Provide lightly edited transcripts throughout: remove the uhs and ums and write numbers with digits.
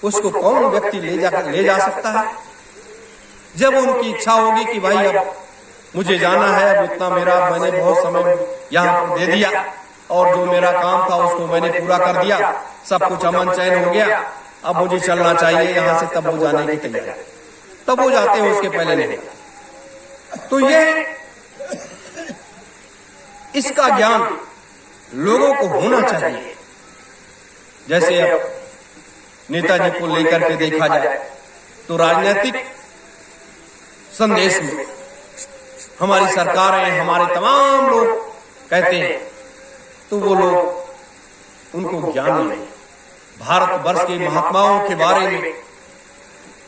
उसको कौन व्यक्ति ले जा सकता है? जब उनकी इच्छा होगी कि भाई अब मुझे जाना है, अब इतना मैंने बहुत समय यहाँ पर दे दिया और जो मेरा काम था उसको मैंने पूरा कर दिया, सब कुछ अमन चैन हो गया, अब मुझे चलना चाहिए यहाँ से, तब वो जाने की तैयारी, तब वो जाते हैं, उसके पहले नहीं। तो ये इसका ज्ञान लोगों को होना चाहिए। जैसे अब नेताजी को लेकर के देखा जाए तो राजनीतिक संदेश में हमारी सरकारें, हमारे तमाम लोग कहते हैं, तो वो लोग, उनको ज्ञान नहीं। भारतवर्ष के महात्माओं के बारे में,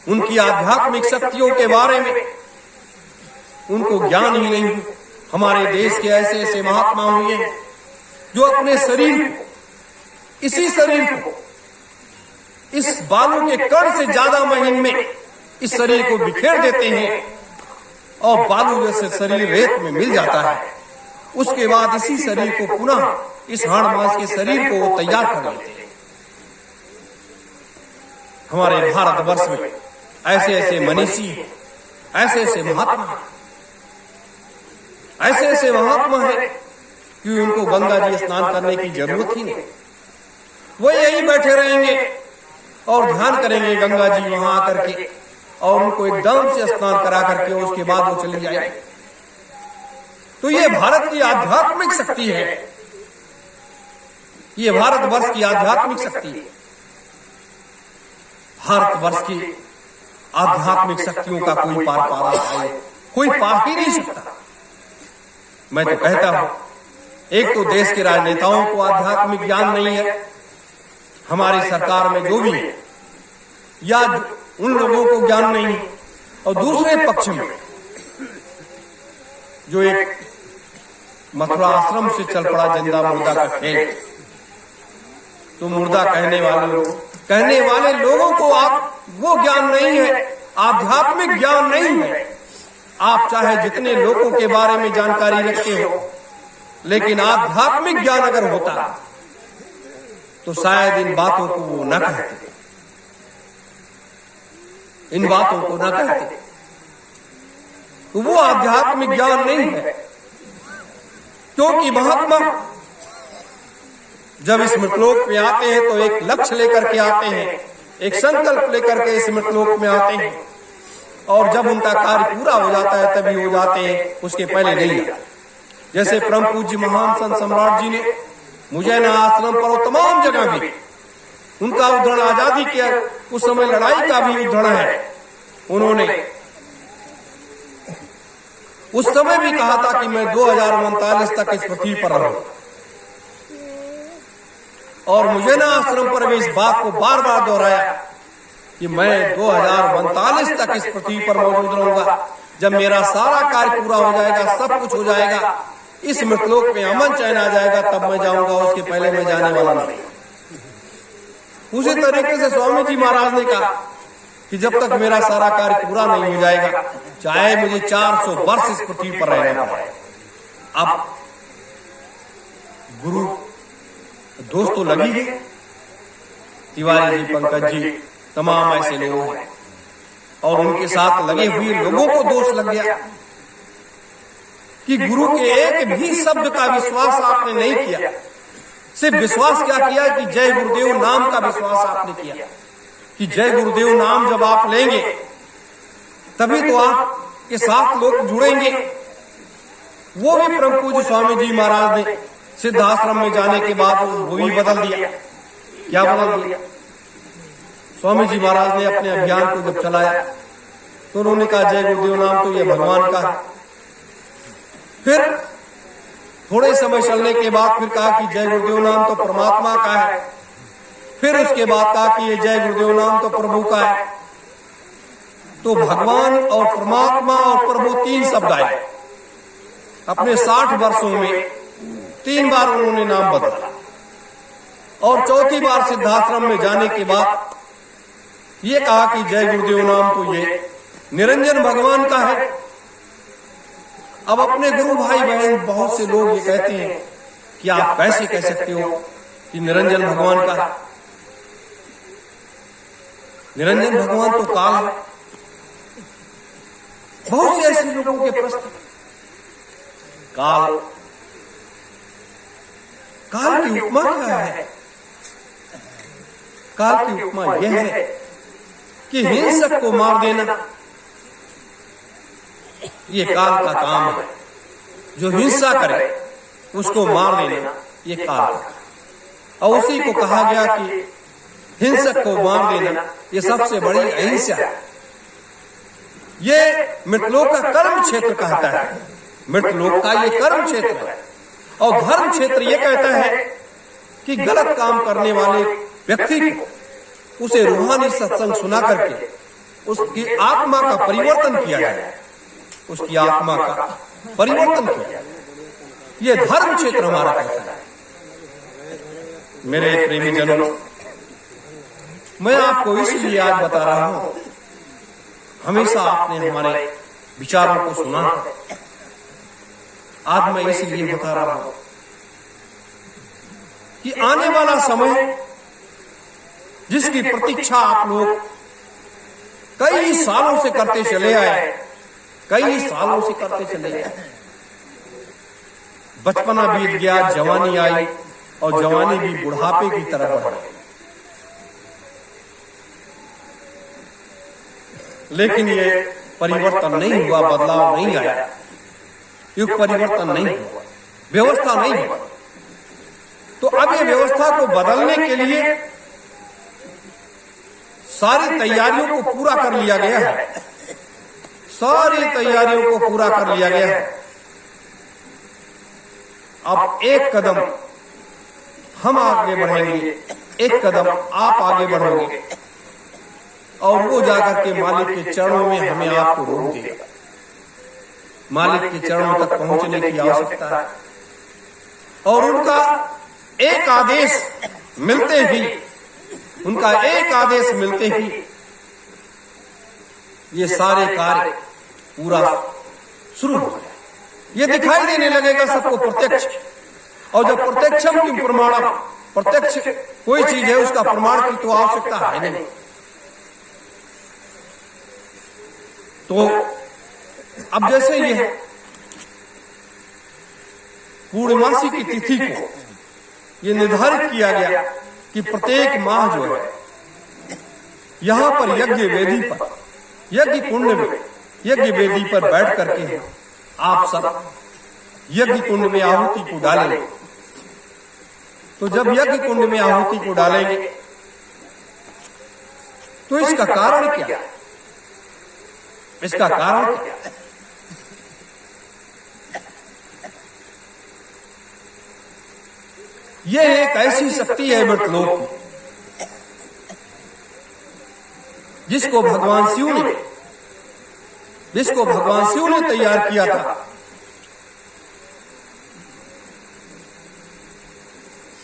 उनकी आध्यात्मिक शक्तियों के बारे में उनको ज्ञान ही नहीं। हमारे देश के ऐसे ऐसे महात्मा हुए हैं जो अपने शरीर को, इसी शरीर को, इस बालू के कण से ज्यादा महीन में इस शरीर को बिखेर देते हैं और बालू जैसे शरीर रेत में मिल जाता है। उसके बाद इसी शरीर को पुनः इस हाड़ मांस के शरीर को वो तैयार कर लेते हैं। हमारे भारतवर्ष में ऐसे ऐसे मनीषी हैं, ऐसे ऐसे महात्मा, ऐसे ऐसे महात्मा हैं कि उनको गंगा जी स्नान करने की जरूरत ही नहीं। वो यही बैठे रहेंगे और ध्यान करेंगे गंगा जी वहां आकर के, और उनको एकदम से स्नान करा करके उसके बाद वो चली जाएगी। तो ये भारत की आध्यात्मिक शक्ति है, ये भारतवर्ष की आध्यात्मिक शक्ति है। भारतवर्ष की आध्यात्मिक शक्तियों का कोई पार पा रहा है, कोई पा ही नहीं सकता। मैं तो कहता हूं, एक तो देश के राजनेताओं को आध्यात्मिक ज्ञान नहीं है, हमारी सरकार में जो भी है, या उन लोगों को ज्ञान नहीं है, और दूसरे पक्ष में जो एक मथुरा आश्रम से चल पड़ा जिंदा मुर्दा का खेल, तो मुर्दा कहने वाले लोगों को आप वो ज्ञान नहीं है, आध्यात्मिक ज्ञान नहीं है। आप चाहे जितने लोगों के बारे में जानकारी रखते हो, लेकिन आध्यात्मिक ज्ञान अगर होता तो शायद इन बातों को वो न कहते, इन बातों को न कहते। तो वो आध्यात्मिक ज्ञान नहीं है, क्योंकि महात्मा जब इस मृतलोक में आते हैं तो एक लक्ष्य लेकर के आते हैं, एक संकल्प लेकर के इस मृतलोक में आते हैं, और जब उनका कार्य पूरा हो जाता है तभी हो जाते हैं, उसके पहले नहीं। जैसे परम पूज्य महान संत सम्राट जी ने मुजैना आश्रम पर और तमाम जगह भी उनका उद्धरण आजादी के उस समय लड़ाई का भी उद्धरण है। उन्होंने उस समय भी कहा था कि मैं 2039 तक इस पृथ्वी पर रहूं, और मुजैना आश्रम पर भी इस बात को बार बार दोहराया कि मैं 2039 तक इस पृथ्वी पर मौजूद रहूंगा। जब मेरा सारा कार्य पूरा हो जाएगा, सब कुछ हो जाएगा, इस मृतलोक में अमन चैन आ जाएगा, तब मैं जाऊंगा, उसके पहले मैं जाने वाला नहीं। उसी तरीके से स्वामी जी महाराज ने कहा कि जब तक मेरा सारा कार्य पूरा नहीं हो जाएगा, चाहे मुझे 400 वर्ष इस पृथ्वी पर रहना पड़े। अब गुरु दोस्त तो लगी है, तिवारी जी, पंकज जी, तमाम ऐसे लोग हैं, और उनके साथ लगे हुए लोगों को दोष लग गया कि गुरु के एक भी शब्द का विश्वास आपने नहीं किया। सिर्फ विश्वास क्या किया कि जय गुरुदेव नाम का विश्वास आपने किया, कि जय गुरुदेव नाम जब आप लेंगे तभी तो आपके साथ लोग जुड़ेंगे। वो भी परम पूज्य स्वामी जी महाराज ने सिद्धाश्रम में जाने के बाद वो भी बदल दिया। क्या बदल दिया? स्वामी जी महाराज ने अपने अभियान को जब चलाया तो उन्होंने कहा जय गुरुदेव नाम तो ये भगवान का है। फिर थोड़े समय चलने के बाद फिर कहा कि जय गुरुदेव नाम तो परमात्मा का है। फिर उसके बाद कहा कि ये जय गुरुदेव नाम तो प्रभु का है। तो भगवान और परमात्मा और प्रभु तीन शब्द आए। अपने 60 वर्षों में 3 बार उन्होंने नाम बदला, और चौथी बार सिद्धाश्रम में जाने के बाद ये कहा कि जय गुरुदेव नाम तो ये निरंजन भगवान का है। अब अपने गुरु भाई बहन बहुत से लोग ये कहते हैं कि आप कैसे कह सकते हो कि निरंजन भगवान का। निरंजन भगवान तो काल है। बहुत से ऐसे लोगों के प्रश्न, काल की उपमा क्या है? काल की उपमा यह है कि हिंसक को मार देना, ये काल का काम है। जो हिंसा करे उसको मार देना, ये काल का। और उसी को कहा गया कि हिंसक को मार देना ये सबसे बड़ी अहिंसा है। ये मृतलोक का कर्म क्षेत्र कहता है। मृतलोक का ये कर्म क्षेत्र है। और धर्म क्षेत्र ये कहता है कि गलत काम करने वाले व्यक्ति को उसे रूहानी सत्संग सुना करके उसकी आत्मा का परिवर्तन किया जाए, उसकी आत्मा का परिवर्तन किया जाए। ये धर्म क्षेत्र हमारा कहता है। मेरे प्रेमी जनों, मैं आपको इसलिए आज बता रहा हूं, हमेशा आपने हमारे विचारों को सुना है। आज मैं इसलिए बता रहा हूं कि आने वाला समय जिसकी प्रतीक्षा आप लोग कई सालों से करते चले आए, कई सालों से करते चले आए। बचपना बीत गया, जवानी आई और जवानी भी बुढ़ापे की तरफ बढ़ गई। लेकिन ये परिवर्तन नहीं हुआ, बदलाव नहीं आया, युग परिवर्तन नहीं हुआ, व्यवस्था नहीं हुआ। तो अब ये व्यवस्था को बदलने के लिए सारी तैयारियों को पूरा कर लिया गया है। सारी तैयारियों को पूरा कर लिया गया है। अब एक कदम हम आगे बढ़ेंगे, एक कदम आप आगे बढ़ोगे और वो जाकर के मालिक के चरणों में हमें आपको रोक देगा। मालिक के चरणों तक पहुंचने की आवश्यकता है। और उनका एक आदेश मिलते ही, उनका एक आदेश मिलते ही ये सारे कार्य पूरा शुरू हो जाए। ये दिखाई देने लगेगा सबको प्रत्यक्ष। और जब प्रत्यक्षम की प्रमाणम, प्रत्यक्ष कोई चीज है उसका प्रमाण की तो आवश्यकता है नहीं। तो अब जैसे ये पूर्णमासी की तिथि को ये निर्धारित किया गया कि प्रत्येक माह जो है यहां पर यज्ञ वेदी पर, यज्ञ कुंड में, यज्ञ वेदी पर बैठ करके आप सब यज्ञ कुंड में आहुति को डालेंगे। तो जब यज्ञ कुंड में आहुति को डालेंगे तो इसका कारण क्या? इसका कारण क्या? यह एक ऐसी शक्ति है मृतलोक की जिसको भगवान शिव ने तैयार किया था।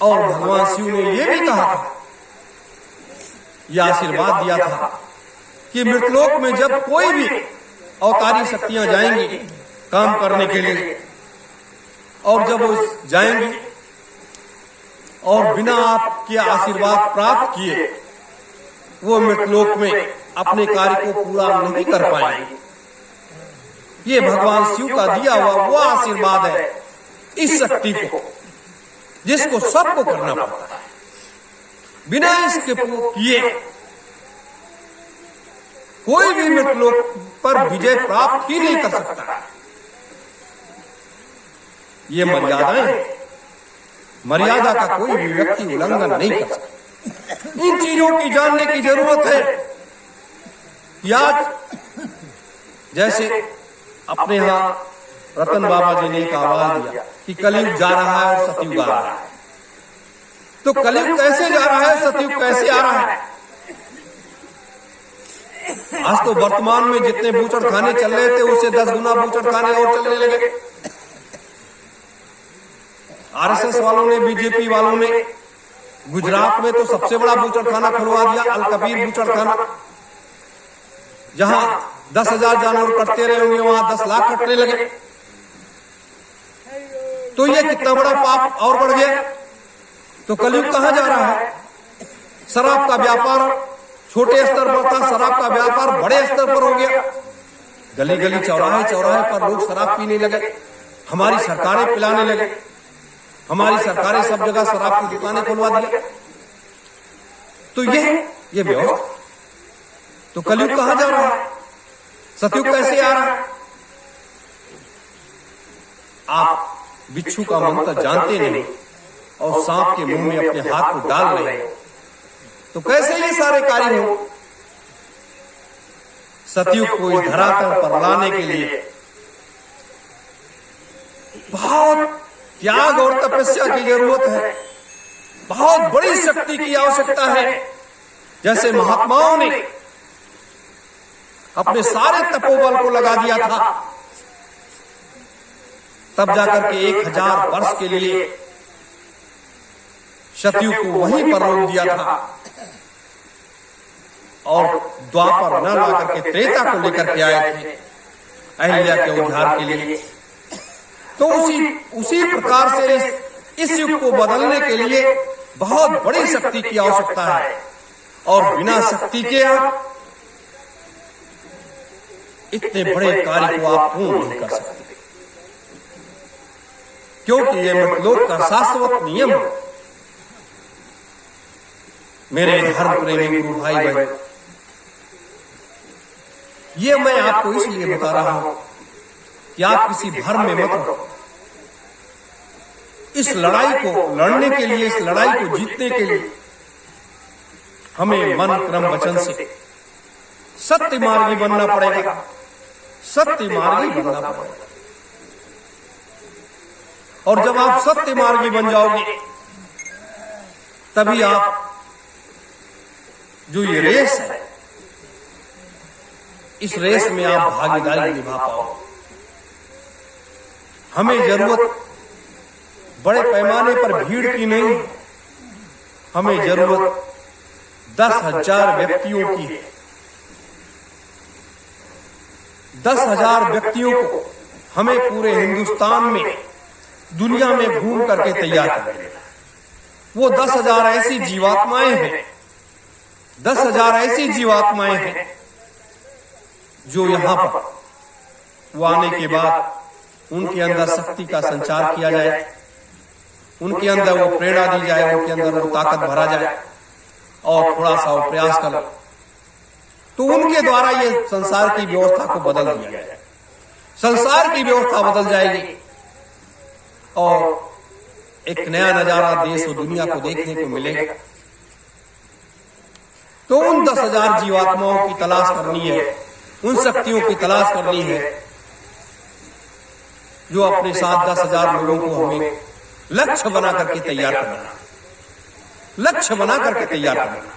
और भगवान शिव ने यह भी कहा था, यह आशीर्वाद दिया था कि मृतलोक में जब कोई भी अवतारी शक्तियां जाएंगी काम करने के लिए, और जब वो जाएंगी और बिना आपके आशीर्वाद प्राप्त किए वो मृतलोक में अपने कार्य को पूरा नहीं कर पाएंगे। ये भगवान शिव का दिया हुआ वो आशीर्वाद है इस शक्ति को, जिसको सबको करना पड़ता है। बिना इसके किए कोई भी मृतलोक पर विजय प्राप्त ही नहीं कर सकता। ये मर्यादाएं हैं। मर्यादा का कोई भी व्यक्ति उल्लंघन नहीं कर सकता। इन चीजों की जानने की जरूरत है। आज जैसे अपने यहां रतन बाबा जी ने एक आवाज दिया कि कलयुग जा रहा है और सतयुग आ रहा है। तो कलयुग कैसे जा रहा है, सतयुग कैसे आ रहा है? आज तो वर्तमान में जितने बूचड़ खाने चल रहे थे उससे 10 गुना बूचड़ खाने और चलने लगे। आरएसएस वालों ने, बीजेपी वालों ने गुजरात में तो सबसे बड़ा बूचड़ खाना खुलवा दिया, अल कबीर बूचड़ खाना। जहां 10,000 जानवर कटते रहे होंगे वहां 10 लाख कटने लगे। तो ये कितना बड़ा पाप और बढ़ गया। तो कलयुग कहां जा रहा है? शराब का व्यापार छोटे स्तर पर था, शराब का व्यापार बड़े स्तर पर हो गया। गली गली चौराहे चौराहे पर लोग शराब पीने लगे, हमारी सरकारें पिलाने लगे, हमारी सरकारें सब जगह शराब की दुकानें खुलवा दिया। तो ये व्यवस्था, तो कलयुग कहां जा रहा है, सतयुग कैसे आ रहा है? आप बिच्छू का मंत्र जानते नहीं और सांप के मुंह में अपने हाथ को डाल रहे हो, तो कैसे ये सारे कार्य हो? सतयुग को इस धरातल पर लाने के लिए बहुत त्याग और तपस्या की जरूरत है, बहुत बड़ी शक्ति की आवश्यकता है। जैसे महात्माओं ने अपने सारे तपोबल को लगा दिया था, तब जाकर के 1000 वर्ष के लिए सतयुग को वहीं पर रोक दिया था और द्वापर न लाकर के त्रेता को लेकर के आए थे अहिल्या के उद्धार के लिए। तो उसी प्रकार से इस युग को बदलने के लिए बहुत बड़ी शक्ति की आवश्यकता है और बिना शक्ति के आप इतने बड़े कार्य को आप पूर्ण नहीं कर सकते, क्योंकि ये मृतलोक का शाश्वत नियम है। मेरे धर्म प्रेमी गुरु भाई बहन, ये मैं आपको इसलिए बता रहा हूं कि आप किसी भ्रम में मत रहो। इस लड़ाई को लड़ने के लिए, इस लड़ाई को जीतने के लिए हमें मन क्रम वचन से सत्य मार्गी बनना पड़ेगा, सत्य मार्गी बनना पड़ेगा। और जब आप सत्य मार्गी बन जाओगे, तभी आप जो ये रेस है, इस रेस में आप भागीदारी निभा पाओ। हमें जरूरत बड़े पैमाने पर भीड़ की नहीं, हमें जरूरत 10,000 व्यक्तियों की है। 10,000 व्यक्तियों को हमें पूरे हिंदुस्तान में, दुनिया में घूम करके तैयार करना। वो 10,000 ऐसी जीवात्माएं हैं, 10,000 ऐसी जीवात्माएं हैं जो यहां पर वो आने के बाद उनके अंदर शक्ति का संचार किया जाए, उनके अंदर वो प्रेरणा दी जाए, उनके अंदर वो ताकत भरा जाए और थोड़ा सा वो प्रयास करो, तो उनके द्वारा ये संसार की व्यवस्था को बदल दिया जाए। संसार की व्यवस्था बदल जाएगी और एक नया नजारा देश और दुनिया को देखने को मिलेगा। तो उन 10,000 जीवात्माओं की तलाश करनी है, उन शक्तियों की तलाश करनी है जो अपने साथ 10,000 लोगों को हमें लक्ष्य बना करके तैयार करना, लक्ष्य बना करके तैयार करना।